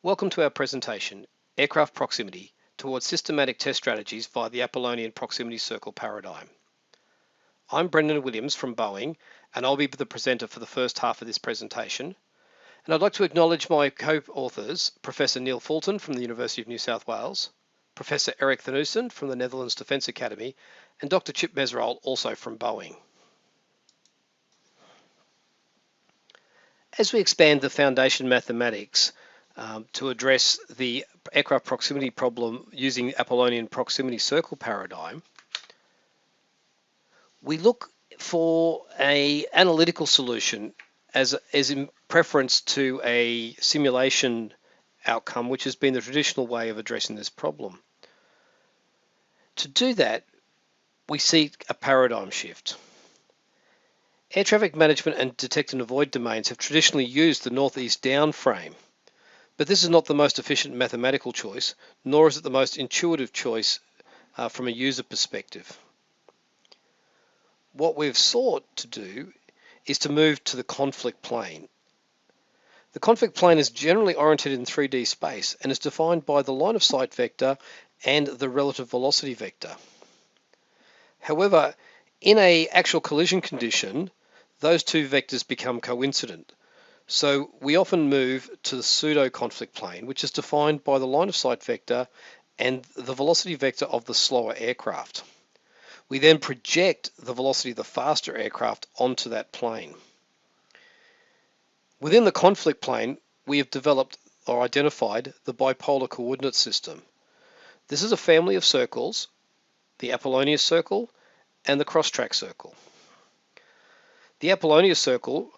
Welcome to our presentation, Aircraft Proximity Towards Systematic Test Strategies via the Apollonian Proximity Circle Paradigm. I'm Brendan Williams from Boeing, and I'll be the presenter for the first half of this presentation. And I'd like to acknowledge my co-authors, Professor Neil Fulton from the University of New South Wales, Professor Erik Thanussen from the Netherlands Defence Academy, and Dr. Chip Meserole, also from Boeing. As we expand the foundation mathematics to address the aircraft proximity problem using the Apollonian proximity circle paradigm, we look for an analytical solution as in preference to a simulation outcome, which has been the traditional way of addressing this problem. To do that, we seek a paradigm shift. Air traffic management and detect and avoid domains have traditionally used the northeast down frame, but this is not the most efficient mathematical choice, nor is it the most intuitive choice from a user perspective. What we've sought to do is to move to the conflict plane. The conflict plane is generally oriented in 3D space and is defined by the line of sight vector and the relative velocity vector. However, in an actual collision condition, those two vectors become coincident. So we often move to the pseudo-conflict plane, which is defined by the line of sight vector and the velocity vector of the slower aircraft. We then project the velocity of the faster aircraft onto that plane. Within the conflict plane, we have developed or identified the bipolar coordinate system. This is a family of circles, the Apollonius circle and the cross-track circle. The Apollonius circle,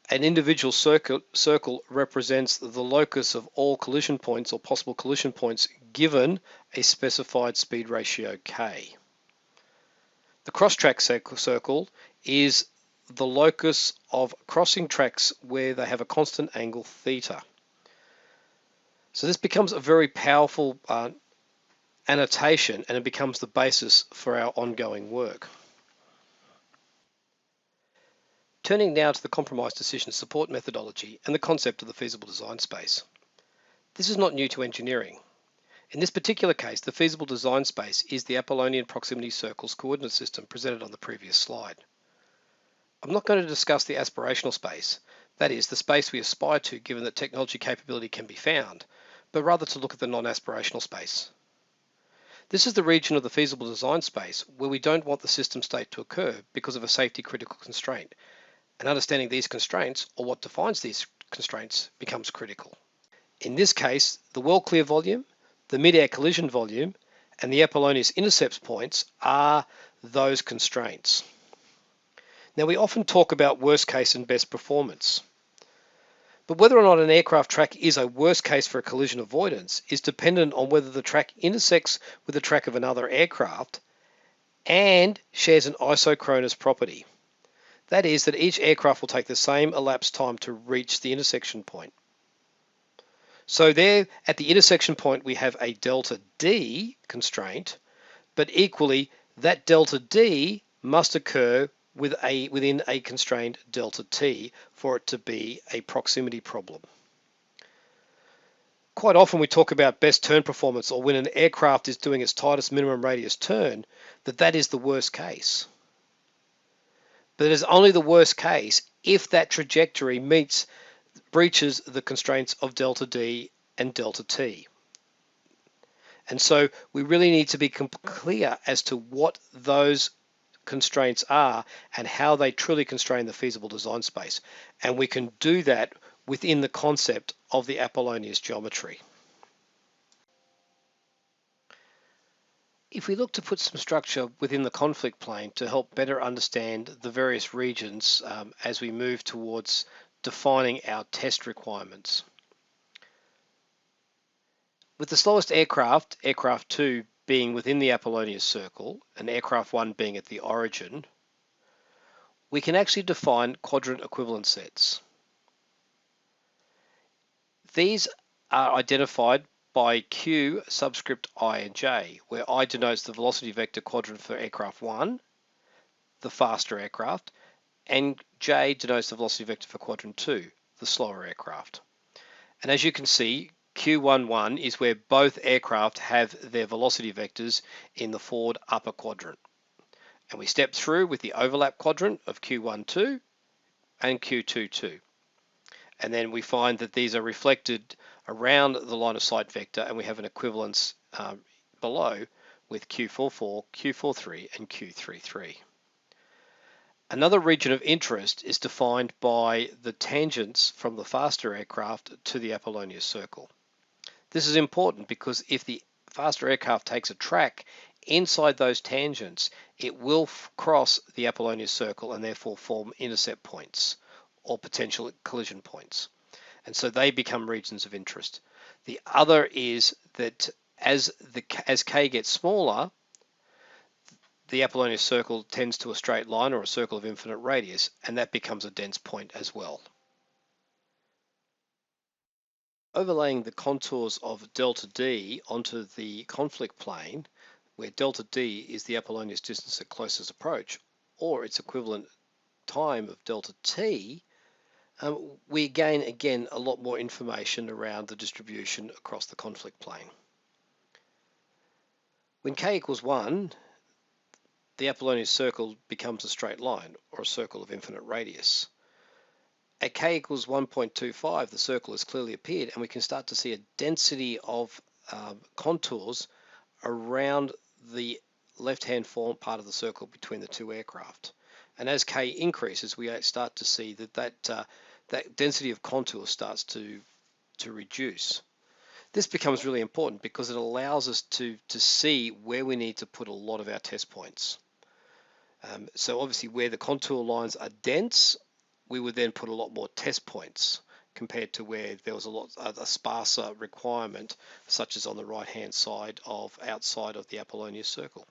an individual circle, represents the locus of all collision points or possible collision points given a specified speed ratio k. The cross-track circle is the locus of crossing tracks where they have a constant angle theta. So this becomes a very powerful annotation, and it becomes the basis for our ongoing work. Turning now to the compromise decision support methodology and the concept of the feasible design space. This is not new to engineering. In this particular case, the feasible design space is the Apollonian proximity circles coordinate system presented on the previous slide. I'm not going to discuss the aspirational space, that is, the space we aspire to given that technology capability can be found, but rather to look at the non-aspirational space. This is the region of the feasible design space where we don't want the system state to occur because of a safety critical constraint, and understanding these constraints, or what defines these constraints, becomes critical. In this case, the well clear volume, the mid-air collision volume, and the Apollonius intercepts points are those constraints. Now, we often talk about worst case and best performance, but whether or not an aircraft track is a worst case for a collision avoidance is dependent on whether the track intersects with the track of another aircraft and shares an isochronous property. That is, that each aircraft will take the same elapsed time to reach the intersection point. So there, at the intersection point, we have a delta D constraint, but equally, that delta D must occur within a constrained delta T for it to be a proximity problem. Quite often we talk about best turn performance, or when an aircraft is doing its tightest minimum radius turn, that is the worst case. But it is only the worst case if that trajectory breaches the constraints of delta D and delta T. And so we really need to be clear as to what those constraints are and how they truly constrain the feasible design space. And we can do that within the concept of the Apollonius geometry. If we look to put some structure within the conflict plane to help better understand the various regions as we move towards defining our test requirements. With the slowest aircraft, aircraft 2, being within the Apollonius circle and aircraft 1 being at the origin, we can actually define quadrant equivalent sets. These are identified by Q subscript I and J, where I denotes the velocity vector quadrant for aircraft 1, the faster aircraft, and J denotes the velocity vector for quadrant 2, the slower aircraft. And as you can see, Q11 is where both aircraft have their velocity vectors in the forward upper quadrant. And we step through with the overlap quadrant of Q12 and Q22. And then we find that these are reflected around the line of sight vector, and we have an equivalence below with Q44, Q43, and Q33. Another region of interest is defined by the tangents from the faster aircraft to the Apollonius circle. This is important because if the faster aircraft takes a track inside those tangents, it will cross the Apollonius circle and therefore form intercept points or potential collision points. And so they become regions of interest. The other is that as K gets smaller, the Apollonius circle tends to a straight line or a circle of infinite radius, and that becomes a dense point as well. Overlaying the contours of delta D onto the conflict plane, where delta D is the Apollonius distance at closest approach, or its equivalent time of delta T, we gain again a lot more information around the distribution across the conflict plane. When K equals 1, the Apollonius circle becomes a straight line or a circle of infinite radius. At K equals 1.25, the circle has clearly appeared, and we can start to see a density of contours around the left-hand part of the circle between the two aircraft. And as K increases, we start to see that density of contour starts to reduce. This becomes really important because it allows us to see where we need to put a lot of our test points. So obviously where the contour lines are dense, we would then put a lot more test points compared to where there was a sparser requirement, such as on the right hand side outside of the Apollonius circle.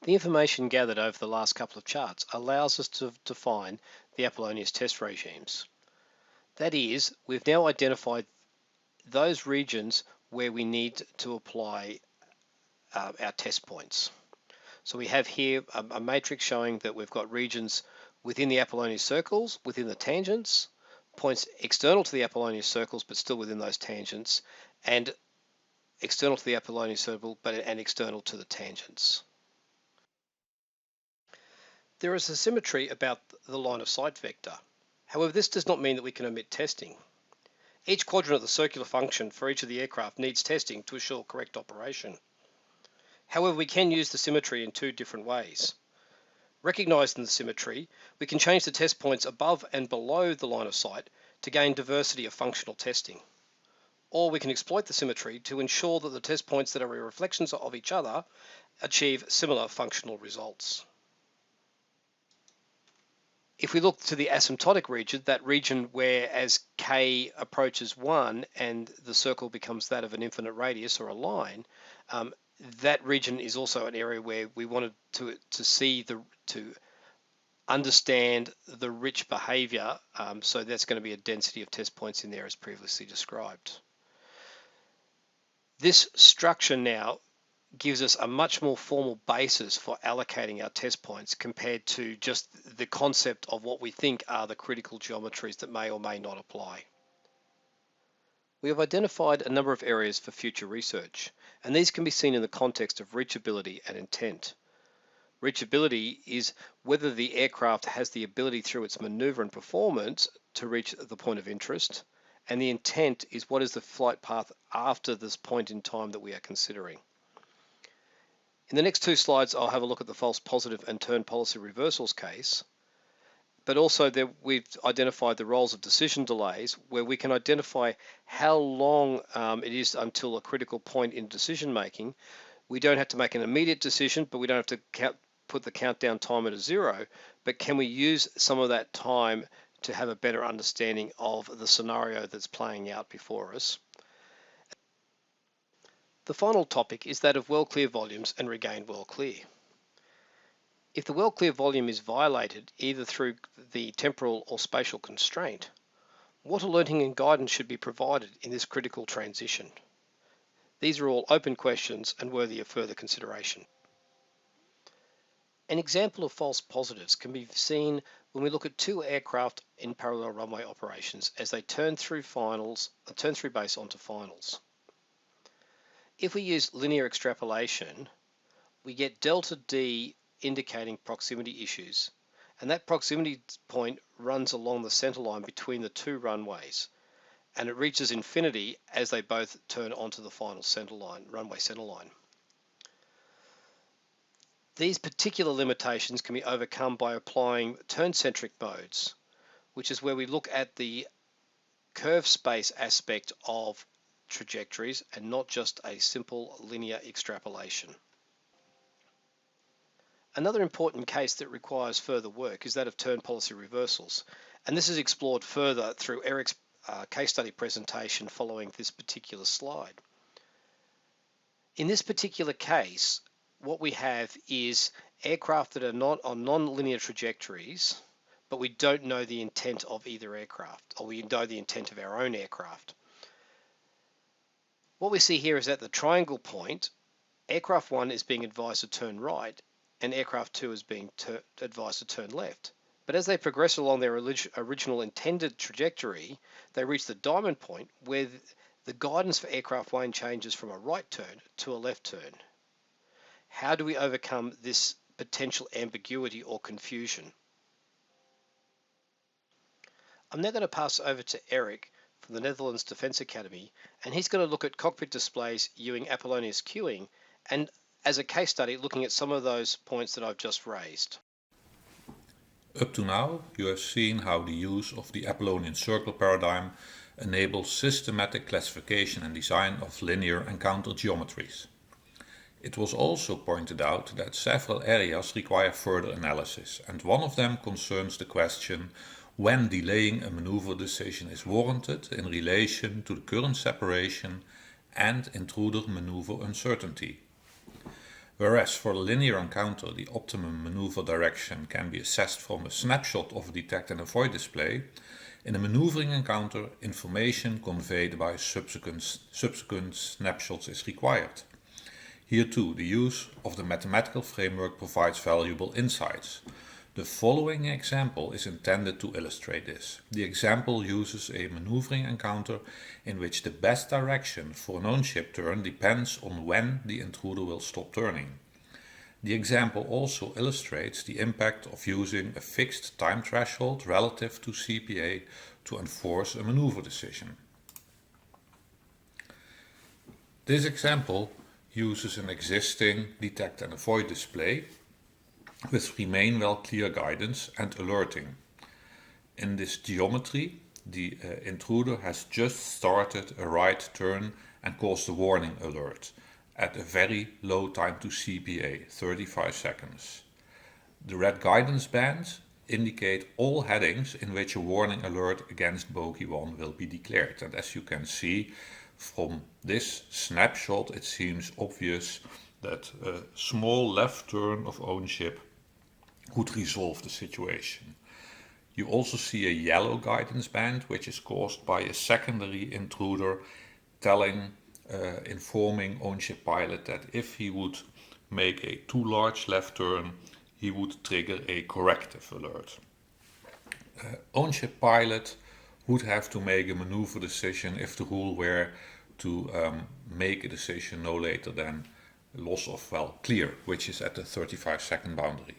The information gathered over the last couple of charts allows us to define the Apollonius test regimes. That is, we've now identified those regions where we need to apply our test points. So we have here a matrix showing that we've got regions within the Apollonius circles, within the tangents, points external to the Apollonius circles but still within those tangents, and external to the Apollonius circle and external to the tangents. There is a symmetry about the line of sight vector. However, this does not mean that we can omit testing. Each quadrant of the circular function for each of the aircraft needs testing to assure correct operation. However, we can use the symmetry in two different ways. Recognizing the symmetry, we can change the test points above and below the line of sight to gain diversity of functional testing. Or we can exploit the symmetry to ensure that the test points that are reflections of each other achieve similar functional results. If we look to the asymptotic region, that region where as K approaches 1 and the circle becomes that of an infinite radius or a line, that region is also an area where we wanted to understand the rich behavior. So that's going to be a density of test points in there as previously described. This structure now gives us a much more formal basis for allocating our test points compared to just the concept of what we think are the critical geometries that may or may not apply. We have identified a number of areas for future research, and these can be seen in the context of reachability and intent. Reachability is whether the aircraft has the ability through its maneuver and performance to reach the point of interest, and the intent is what is the flight path after this point in time that we are considering. In the next two slides, I'll have a look at the false positive and turn policy reversals case, but also we've identified the roles of decision delays, where we can identify how long it is until a critical point in decision making. We don't have to make an immediate decision, but we don't have to put the countdown timer to 0, but can we use some of that time to have a better understanding of the scenario that's playing out before us. The final topic is that of well clear volumes and regained well clear. If the well clear volume is violated either through the temporal or spatial constraint, what alerting and guidance should be provided in this critical transition? These are all open questions and worthy of further consideration. An example of false positives can be seen when we look at two aircraft in parallel runway operations as they turn through base onto finals. If we use linear extrapolation, we get delta D indicating proximity issues, and that proximity point runs along the center line between the two runways, and it reaches infinity as they both turn onto the final runway center line. These particular limitations can be overcome by applying turn-centric modes, which is where we look at the curve space aspect of trajectories and not just a simple linear extrapolation. Another important case that requires further work is that of turn policy reversals, and this is explored further through Eric's case study presentation following this particular slide. In this particular case, what we have is aircraft that are not on non-linear trajectories, but we don't know the intent of either aircraft, or we know the intent of our own aircraft. What we see here is at the triangle point, aircraft 1 is being advised to turn right, and aircraft 2 is being advised to turn left. But as they progress along their original intended trajectory, they reach the diamond point where the guidance for aircraft 1 changes from a right turn to a left turn. How do we overcome this potential ambiguity or confusion? I'm now going to pass over to Eric from the Netherlands Defence Academy, and he's going to look at cockpit displays using Apollonius queuing, and as a case study looking at some of those points that I've just raised. Up to now, you have seen how the use of the Apollonian circle paradigm enables systematic classification and design of linear encounter geometries. It was also pointed out that several areas require further analysis, and one of them concerns the question when delaying a maneuver decision is warranted in relation to the current separation and intruder maneuver uncertainty. Whereas for the linear encounter the optimum maneuver direction can be assessed from a snapshot of a detect and avoid display, in a maneuvering encounter information conveyed by subsequent snapshots is required. Here too, the use of the mathematical framework provides valuable insights. The following example is intended to illustrate this. The example uses a maneuvering encounter in which the best direction for an on-ship turn depends on when the intruder will stop turning. The example also illustrates the impact of using a fixed time threshold relative to CPA to enforce a maneuver decision. This example uses an existing detect and avoid display with remain well clear guidance and alerting. In this geometry, the intruder has just started a right turn and caused a warning alert at a very low time to CPA, 35 seconds. The red guidance bands indicate all headings in which a warning alert against bogey 1 will be declared. And as you can see from this snapshot, it seems obvious that a small left turn of ownership would resolve the situation. You also see a yellow guidance band, which is caused by a secondary intruder informing ownership pilot that if he would make a too large left turn, he would trigger a corrective alert. Ownership pilot would have to make a maneuver decision if the rule were to make a decision no later than loss of clear, which is at the 35-second boundary.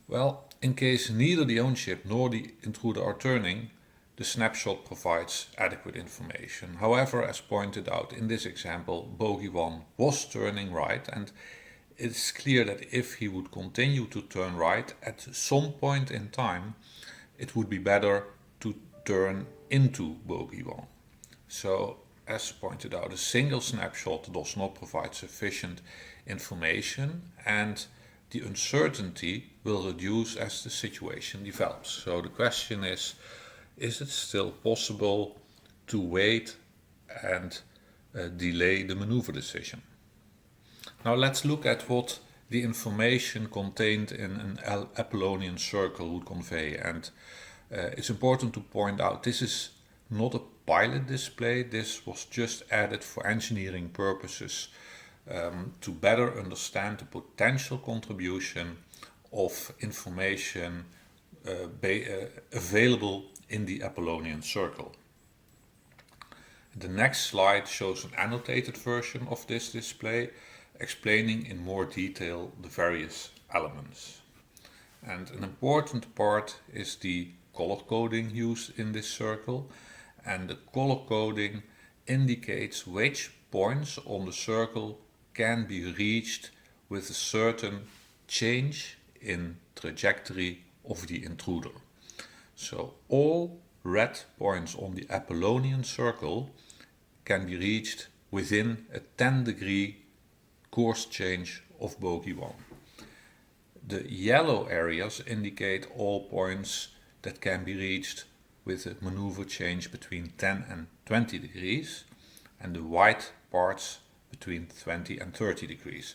Well, in case neither the ownership nor the intruder are turning, the snapshot provides adequate information. However, as pointed out in this example, bogey 1 was turning right, and it's clear that if he would continue to turn right at some point in time, it would be better to turn into bogey 1. So, as pointed out, a single snapshot does not provide sufficient information, and the uncertainty will reduce as the situation develops. So the question is it still possible to wait and delay the maneuver decision? Now let's look at what the information contained in an Apollonian circle would convey. And it's important to point out this is not a pilot display. This was just added for engineering purposes to better understand the potential contribution of information available in the Apollonian circle. The next slide shows an annotated version of this display, explaining in more detail the various elements. And an important part is the color coding used in this circle, and the color coding indicates which points on the circle can be reached with a certain change in trajectory of the intruder. So all red points on the Apollonian circle can be reached within a 10-degree course change of bogey 1. The yellow areas indicate all points that can be reached with a maneuver change between 10 and 20 degrees, and the white parts between 20 and 30 degrees.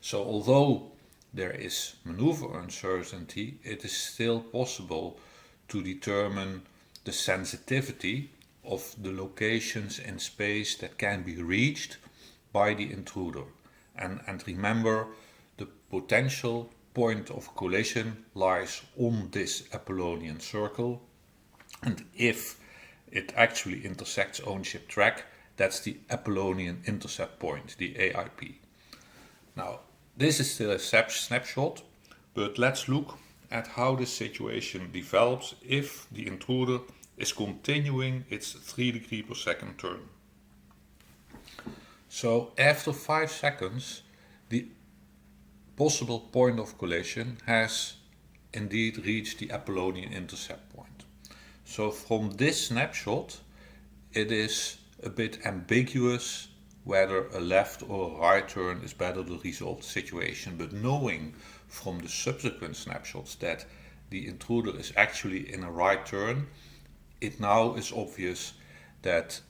So although there is maneuver uncertainty, it is still possible to determine the sensitivity of the locations in space that can be reached by the intruder. And remember, the potential point of collision lies on this Apollonian circle, and if it actually intersects ownership track, that's the Apollonian intercept point, the AIP. Now, this is still a snapshot, but let's look at how this situation develops if the intruder is continuing its 3 degree per second turn. So after 5 seconds, the possible point of collision has indeed reached the Apollonian intercept point. So from this snapshot, it is a bit ambiguous whether a left or a right turn is better to resolve the situation, but knowing from the subsequent snapshots that the intruder is actually in a right turn, it now is obvious that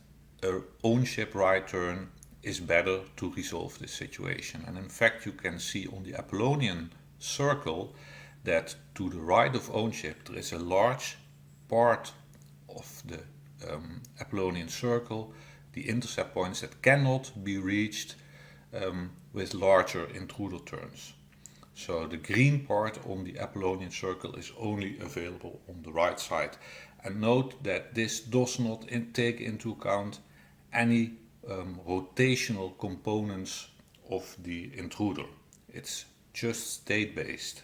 a ownership right turn is better to resolve this situation. And in fact, you can see on the Apollonian circle that to the right of ownership there is a large part of the Apollonian circle, the intercept points that cannot be reached with larger intruder turns. So the green part on the Apollonian circle is only available on the right side. And note that this does not take into account any rotational components of the intruder. It's just state-based.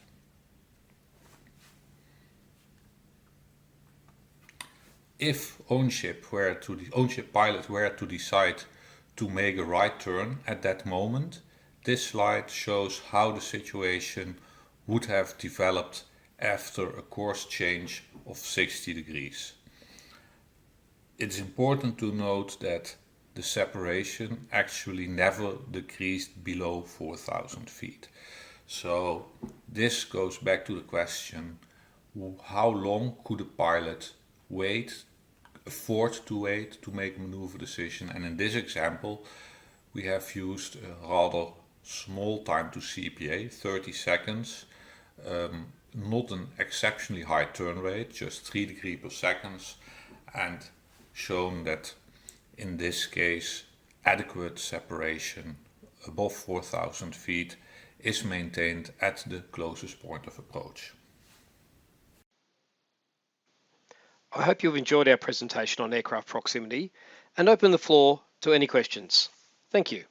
If ownership pilot were to decide to make a right turn at that moment, this slide shows how the situation would have developed after a course change of 60 degrees. It's important to note that the separation actually never decreased below 4,000 feet. So this goes back to the question, how long could a pilot afford to wait to make a maneuver decision? And in this example, we have used a rather small time to CPA, 30 seconds, not an exceptionally high turn rate, just 3 degrees per second, and shown that in this case adequate separation above 4,000 feet is maintained at the closest point of approach. I hope you've enjoyed our presentation on aircraft proximity and open the floor to any questions. Thank you.